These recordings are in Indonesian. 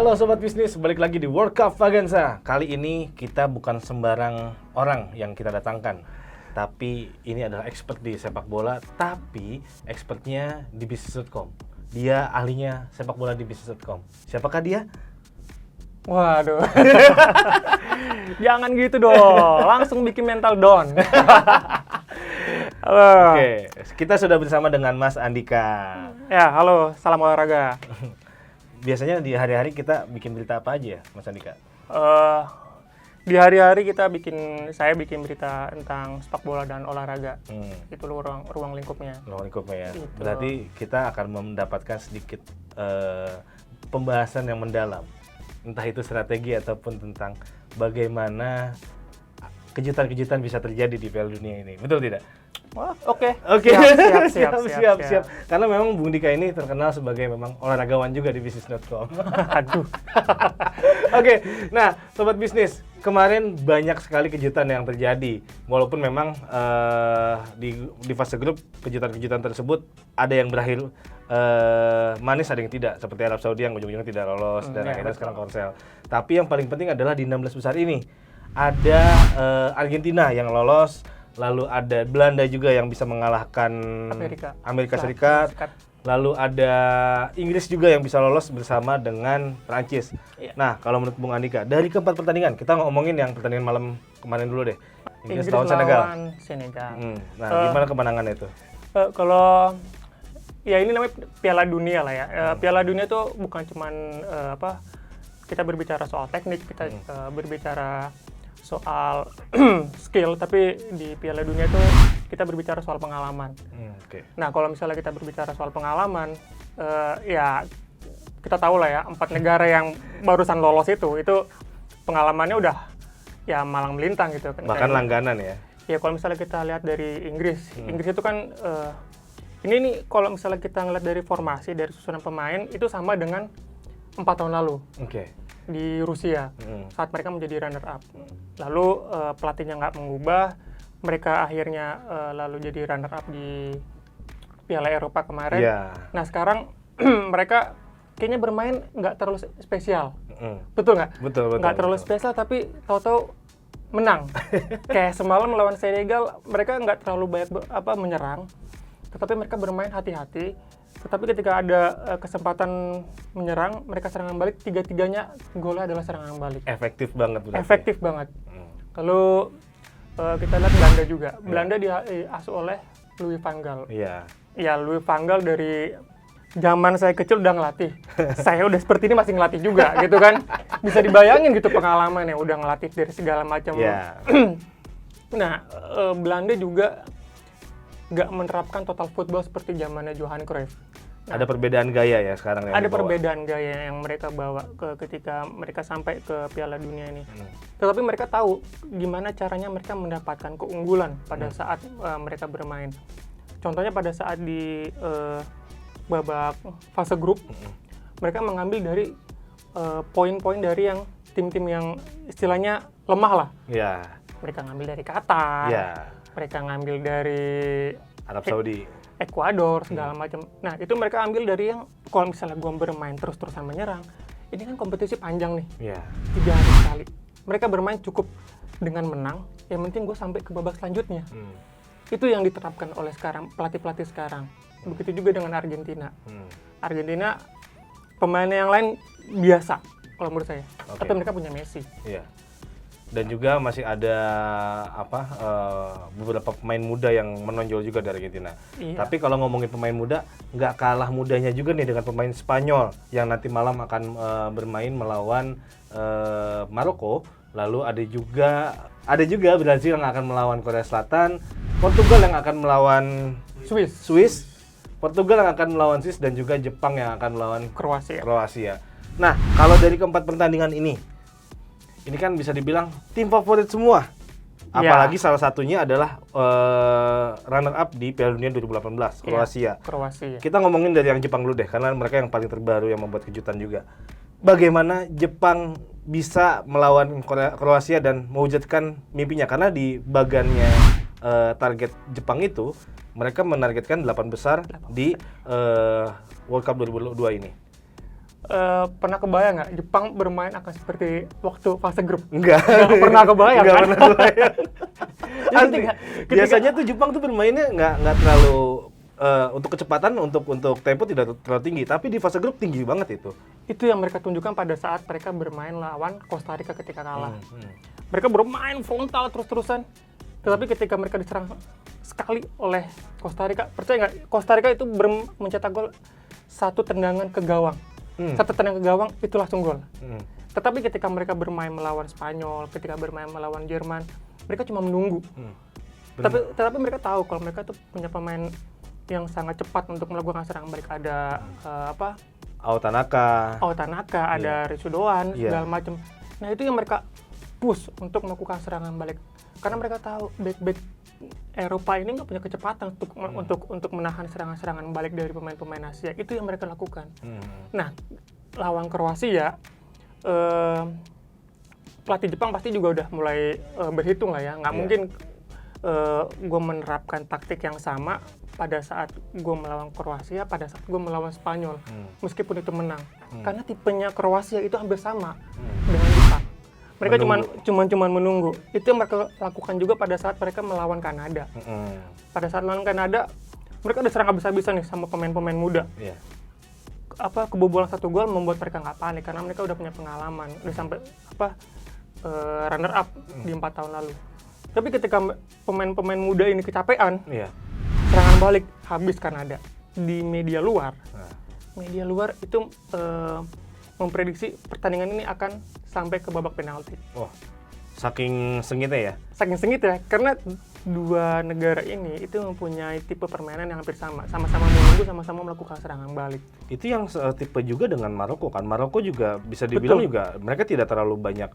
Halo Sobat Bisnis, balik lagi di World Cup Vaganza. Kali ini kita bukan sembarang orang yang kita datangkan, tapi ini adalah expert di sepak bola, tapi expertnya di bisnis.com. Dia ahlinya sepak bola di bisnis.com. Siapakah dia? Waduh, jangan gitu dong, langsung bikin mental down. Halo. Oke, kita sudah bersama dengan Mas Andika. Ya, halo, salam olahraga. Biasanya di hari-hari kita bikin berita apa aja ya, Mas Andika? Di hari-hari saya bikin berita tentang sepak bola dan olahraga. Itu ruang lingkupnya. Ruang lingkupnya ya. Gitu. Berarti kita akan mendapatkan sedikit pembahasan yang mendalam. Entah itu strategi ataupun tentang bagaimana kejutan-kejutan bisa terjadi di Piala Dunia ini. Betul tidak? Wah, oke. Oke. Siap. Karena memang Bung Dika ini terkenal sebagai memang olahragawan juga di bisnis.com. Aduh. Oke, nah Sobat Bisnis, kemarin banyak sekali kejutan yang terjadi. Walaupun memang di fase grup kejutan-kejutan tersebut ada yang berakhir manis, ada yang tidak. Seperti Arab Saudi yang ujung-ujungnya tidak lolos dan akhirnya sekarang Korsel. Tapi yang paling penting adalah di 16 besar ini ada Argentina yang lolos. Lalu ada Belanda juga yang bisa mengalahkan Amerika Serikat. Lalu ada Inggris juga yang bisa lolos bersama dengan Prancis. Iya. Nah, kalau menurut Bung Andika, dari keempat pertandingan, kita ngomongin yang pertandingan malam kemarin dulu deh. Inggris lawan Senegal. Nah, gimana kemenangannya itu? Kalau ya ini namanya Piala Dunia lah ya. Piala Dunia itu bukan cuman kita berbicara soal teknik, kita berbicara soal skill, tapi di Piala Dunia itu kita berbicara soal pengalaman. Okay. Nah, kalau misalnya kita berbicara soal pengalaman, ya kita tahu lah ya, 4 negara yang barusan lolos itu pengalamannya udah ya malang melintang gitu. Bahkan langganan ya? Ya, kalau misalnya kita lihat dari Inggris itu kan, ini nih kalau misalnya kita ngeliat dari formasi, dari susunan pemain, itu sama dengan 4 tahun lalu. Oke. Di Rusia saat mereka menjadi runner up. Lalu pelatihnya nggak mengubah, mereka akhirnya lalu jadi runner up di Piala Eropa kemarin. Nah sekarang mereka kayaknya bermain nggak terlalu spesial. Betul nggak? Betul. Nggak terlalu spesial, tapi tahu-tahu menang. Kayak semalam melawan Senegal, mereka nggak terlalu banyak menyerang, tetapi mereka bermain hati-hati. Tetapi ketika ada kesempatan menyerang, mereka serangan balik, tiga-tiganya golnya adalah serangan balik. Efektif banget berarti. Efektif banget. Lalu kita lihat Belanda juga. Belanda diasuh oleh Louis van Gaal. Iya. Ya, Louis van Gaal dari zaman saya kecil udah ngelatih. Saya udah seperti ini masih ngelatih juga gitu kan. Bisa dibayangin gitu pengalamannya, udah ngelatih dari segala macam. Nah, Belanda juga nggak menerapkan total football seperti zamannya Johan Cruyff. Nah, ada perbedaan gaya ya sekarang yang ada dibawa. perbedaan gaya yang mereka bawa ketika mereka sampai ke Piala Dunia ini. Tetapi mereka tahu gimana caranya mereka mendapatkan keunggulan pada saat mereka bermain. Contohnya pada saat di babak fase grup, mereka mengambil dari poin-poin dari yang tim-tim yang istilahnya lemah lah. Iya. Mereka ngambil dari Qatar. Iya. Mereka ngambil dari Arab Saudi, Ekuador, segala macam. Nah, itu mereka ambil dari yang kalau misalnya gue bermain terus-terusan menyerang, ini kan kompetisi panjang nih. 3 hari sekali. Mereka bermain cukup dengan menang, yang penting gue sampai ke babak selanjutnya. Itu yang diterapkan oleh sekarang pelatih-pelatih sekarang. Begitu juga dengan Argentina. Argentina pemainnya yang lain biasa kalau menurut saya. Tapi mereka punya Messi. Iya. Dan juga masih ada beberapa pemain muda yang menonjol juga dari Argentina. Iya. Tapi kalau ngomongin pemain muda, nggak kalah mudanya juga nih dengan pemain Spanyol yang nanti malam akan bermain melawan Maroko. Lalu ada juga Brazil yang akan melawan Korea Selatan, Portugal yang akan melawan Swiss, Portugal yang akan melawan Swiss, dan juga Jepang yang akan melawan Kroasia. Nah, kalau dari keempat pertandingan ini kan bisa dibilang tim favorit semua. Apalagi salah satunya adalah runner up di Piala Dunia 2018, Kroasia. Kita ngomongin dari yang Jepang dulu deh, karena mereka yang paling terbaru yang membuat kejutan juga. Bagaimana Jepang bisa melawan Kroasia dan mewujudkan mimpinya? Karena di bagannya target Jepang itu, mereka menargetkan 8 besar di World Cup 2022 ini. pernah kebayang nggak Jepang bermain akan seperti waktu fase grup? Enggak. Nggak pernah kebayang Nggak kan? pernah kebayang. Asli. Biasanya tuh Jepang tuh bermainnya nggak terlalu untuk kecepatan, untuk tempo tidak terlalu tinggi, tapi di fase grup tinggi banget itu. Itu yang mereka tunjukkan pada saat mereka bermain lawan Costa Rica ketika kalah. Mereka bermain frontal terus-terusan, tetapi ketika mereka diserang sekali oleh Costa Rica, percaya nggak? Costa Rica itu mencetak gol satu tendangan ke gawang. Satu tendangan ke gawang itu langsung gol. Tetapi ketika mereka bermain melawan Spanyol, ketika bermain melawan Jerman, mereka cuma menunggu. Tetapi mereka tahu kalau mereka tuh punya pemain yang sangat cepat untuk melakukan serangan balik. Ada Ao Tanaka, ada Ritsudoan, segala macam. Nah itu yang mereka push untuk melakukan serangan balik. Karena mereka tahu back Eropa ini nggak punya kecepatan untuk menahan serangan-serangan balik dari pemain-pemain Asia. Itu yang mereka lakukan. Nah lawan Kroasia, pelatih Jepang pasti juga udah mulai berhitung lah ya. Nggak mungkin gue menerapkan taktik yang sama pada saat gue melawan Kroasia, pada saat gue melawan Spanyol, meskipun itu menang. Karena tipenya Kroasia itu hampir sama dengan Jepang. Mereka cuma menunggu. Itu yang mereka lakukan juga pada saat mereka melawan Kanada. Pada saat melawan Kanada, mereka udah serang habis-habisan nih sama pemain-pemain muda. Kebobolan satu gol membuat mereka nggak panik karena mereka udah punya pengalaman, udah sampai runner up di 4 tahun lalu. Tapi ketika pemain-pemain muda ini kecapean, serangan balik habis Kanada. Di media luar itu memprediksi pertandingan ini akan sampai ke babak penalti. Saking sengitnya ya? Saking sengit ya, karena dua negara ini itu mempunyai tipe permainan yang hampir sama. Sama-sama menunggu, sama-sama melakukan serangan balik. Itu yang tipe juga dengan Maroko kan? Maroko juga bisa dibilang juga mereka tidak terlalu banyak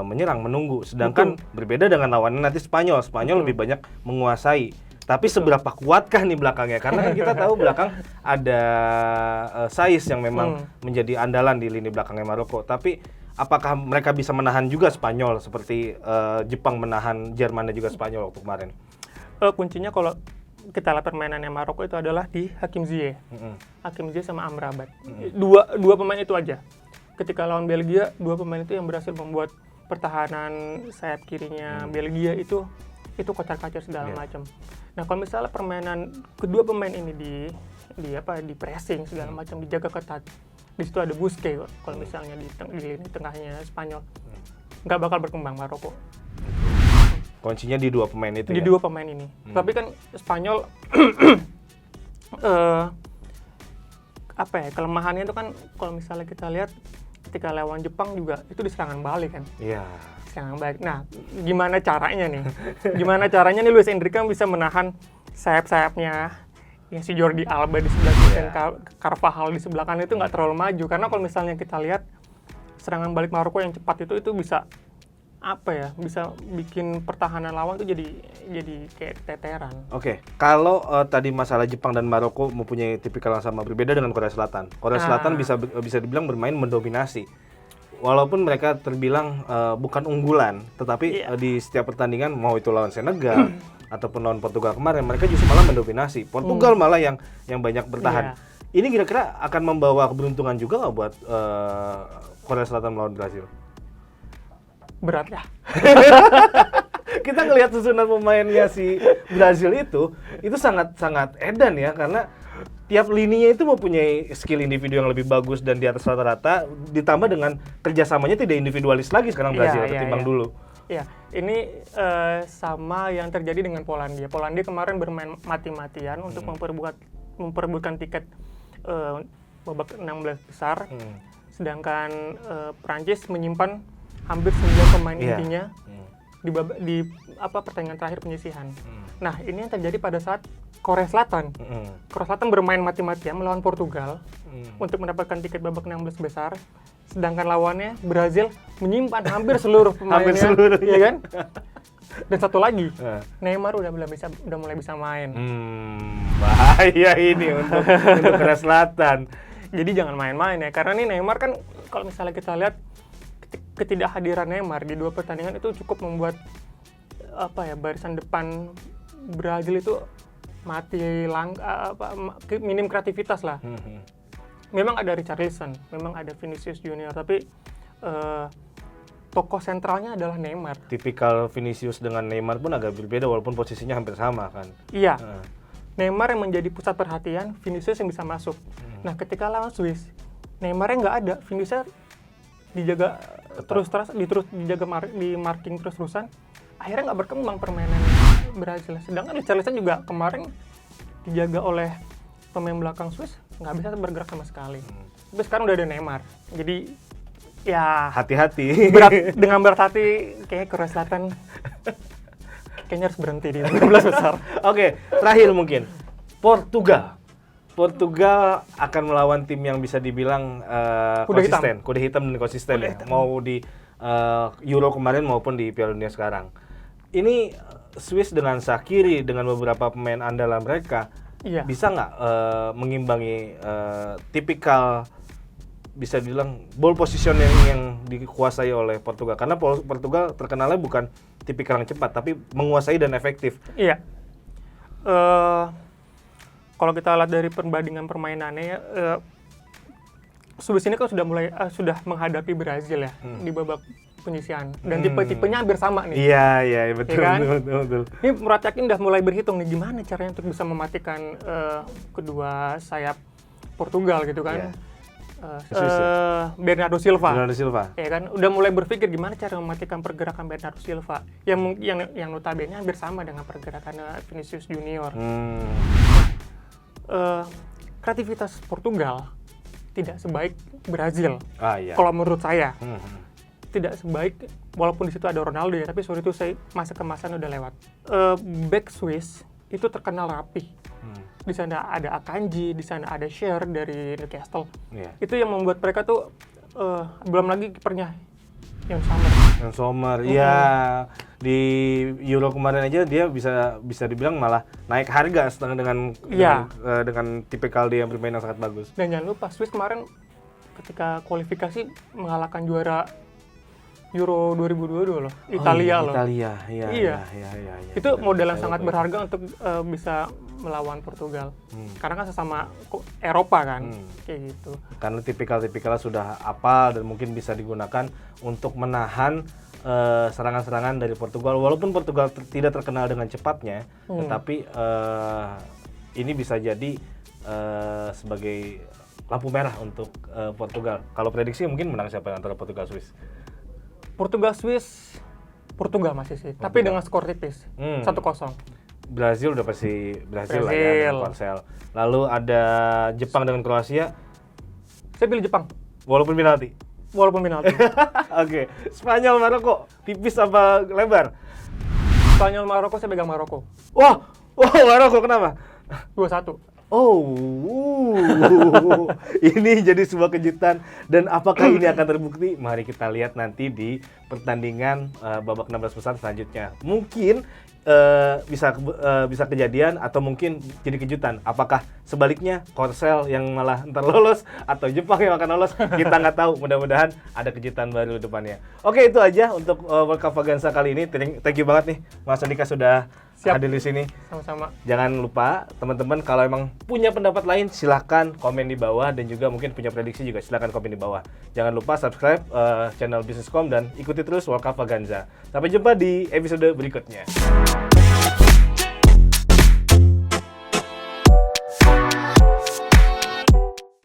menyerang, menunggu. Sedangkan berbeda dengan lawannya nanti Spanyol. Spanyol lebih banyak menguasai. Tapi seberapa kuatkah nih belakangnya? Karena kan kita tahu belakang ada Saiss yang memang menjadi andalan di lini belakangnya Maroko. Tapi apakah mereka bisa menahan juga Spanyol seperti Jepang menahan Jerman dan juga Spanyol waktu kemarin? Kuncinya kalau kita lihat permainannya Maroko itu adalah di Hakim Ziyech. Hakim Ziyech sama Amrabat. Dua pemain itu aja. Ketika lawan Belgia, dua pemain itu yang berhasil membuat pertahanan sayap kirinya Belgia itu kocar-kacir segala macam. Nah, kalau misalnya permainan kedua pemain ini di pressing segala macam, dijaga ketat. Di situ ada Busquets kalau misalnya di lini tengahnya Spanyol. Nggak bakal berkembang Maroko. Kuncinya di dua pemain itu. Di dua pemain ini. Tapi kan Spanyol kelemahannya itu kan kalau misalnya kita lihat ketika lawan Jepang juga itu di serangan balik kan. Iya. Serangan balik. Nah, gimana caranya nih? Gimana caranya nih Luis Enrique bisa menahan sayap-sayapnya yang si Jordi Alba di sebelah kiri dan Carvajal di sebelah kanan itu nggak terlalu maju. Karena kalau misalnya kita lihat serangan balik Maroko yang cepat itu bisa bisa bikin pertahanan lawan itu jadi kayak teteran. Oke, kalau tadi masalah Jepang dan Maroko mempunyai tipikal yang sama, berbeda dengan Korea Selatan. Korea Selatan bisa dibilang bermain mendominasi. Walaupun mereka terbilang bukan unggulan, tetapi di setiap pertandingan mau itu lawan Senegal ataupun lawan Portugal kemarin, mereka justru malah mendominasi. Portugal malah yang banyak bertahan. Ini kira-kira akan membawa keberuntungan juga nggak buat Korea Selatan melawan Brasil? Berat ya. Kita ngelihat susunan pemainnya si Brazil itu sangat edan ya, karena tiap lininya itu mempunyai skill individu yang lebih bagus dan di atas rata-rata, ditambah dengan kerjasamanya tidak individualis lagi sekarang Brazil ketimbang dulu. Iya, ini sama yang terjadi dengan Polandia. Polandia kemarin bermain mati-matian untuk memperebutkan tiket babak 16 besar, sedangkan Prancis menyimpan hampir 9 pemain intinya di pertandingan terakhir penyisihan. Nah, ini yang terjadi pada saat Korea Selatan. Korea Selatan bermain mati-matian melawan Portugal untuk mendapatkan tiket babak 16 besar, sedangkan lawannya Brazil menyimpan hampir seluruh pemainnya, ya kan? Dan satu lagi, Neymar udah mulai bisa main. Bahaya ini untuk Korea Selatan. Jadi jangan main-main ya, karena nih Neymar kan kalau misalnya kita lihat ketidakhadiran Neymar di dua pertandingan itu cukup membuat barisan depan Brazil itu mati minim kreativitas lah. memang ada Richarlison, memang ada Vinicius Junior, tapi tokoh sentralnya adalah Neymar. Tipikal Vinicius dengan Neymar pun agak berbeda walaupun posisinya hampir sama kan. Iya. Neymar yang menjadi pusat perhatian, Vinicius yang bisa masuk. Nah, ketika lawan Swiss, Neymarnya nggak ada, Vinicius dijaga di marking terus-terusan. Akhirnya nggak berkembang permainan Brazil. Sedangkan Richarlison juga kemarin dijaga oleh pemain belakang Swiss, nggak bisa bergerak sama sekali. Tapi sekarang udah ada Neymar. Jadi ya hati-hati. Dengan berat hati kayak Korea Selatan kayaknya harus berhenti di 16 besar. Oke, terakhir mungkin Portugal akan melawan tim yang bisa dibilang konsisten, kuda hitam dan konsisten ya. Mau di Euro kemarin maupun di Piala Dunia sekarang. Ini Swiss dengan Shaqiri dengan beberapa pemain andalan mereka bisa nggak mengimbangi tipikal bisa dibilang ball position yang dikuasai oleh Portugal, karena Portugal terkenalnya bukan tipikal yang cepat tapi menguasai dan efektif. Iya. Kalau kita lihat dari perbandingan permainannya, Swiss ini kan sudah menghadapi Brazil ya di babak penyisihan, dan tipe-tipenya hampir sama nih. Iya betul, ya kan? betul. Ini Murat Yakin udah mulai berhitung nih gimana caranya untuk bisa mematikan kedua sayap Portugal gitu kan. Bernardo Silva. Ya kan, udah mulai berpikir gimana cara mematikan pergerakan Bernardo Silva yang notabene hampir sama dengan pergerakan Vinicius Junior. Kreativitas Portugal tidak sebaik Brazil. Kalau menurut saya. Tidak sebaik, walaupun di situ ada Ronaldo ya, tapi sorry itu masa kemasan udah lewat. Back Swiss itu terkenal rapi. Di sana ada Akanji, di sana ada Schär dari Newcastle. Itu yang membuat mereka tuh belum lagi kipernya Yann Sommer. Iya. Di Euro kemarin aja dia bisa dibilang malah naik harga dengan tipikal dia yang bermain yang sangat bagus. Dan jangan lupa Swiss kemarin ketika kualifikasi mengalahkan juara Euro 2022 loh, Italia loh. Iya. Itu modal yang sangat berharga untuk bisa melawan Portugal. Karena kan sesama Eropa kan, kayak gitu. Karena tipikal-tipikalnya sudah apal dan mungkin bisa digunakan untuk menahan serangan-serangan dari Portugal. Walaupun Portugal tidak terkenal dengan cepatnya, tetapi ini bisa jadi sebagai lampu merah untuk Portugal. Kalau prediksi mungkin menang siapa antara Portugal Swiss? Portugal masih sih, tapi dengan skor tipis 1-0. Brazil udah pasti Brazil lah ya, dengan Korsel. Lalu ada Jepang dengan Kroasia. Saya pilih Jepang. Walaupun penalti. Oke. Spanyol Maroko, tipis apa lebar? Spanyol Maroko, saya pegang Maroko. Wah, Maroko kenapa? 2-1. Ini jadi sebuah kejutan, dan apakah ini akan terbukti? Mari kita lihat nanti di pertandingan babak 16 besar selanjutnya. Mungkin bisa kejadian atau mungkin jadi kejutan. Apakah sebaliknya Korsel yang malah ntar lolos atau Jepang yang akan lolos? Kita nggak tahu. Mudah-mudahan ada kejutan baru depannya. Oke, itu aja untuk World Cup Vaganza kali ini. Thank you banget nih Mas Andika sudah hadir di sini. Sama-sama. Jangan lupa teman-teman, kalau emang punya pendapat lain silahkan komen di bawah, dan juga mungkin punya prediksi juga silahkan komen di bawah. Jangan lupa subscribe channel Bisniscom dan ikuti terus World Cup Vaganza. Sampai jumpa di episode berikutnya.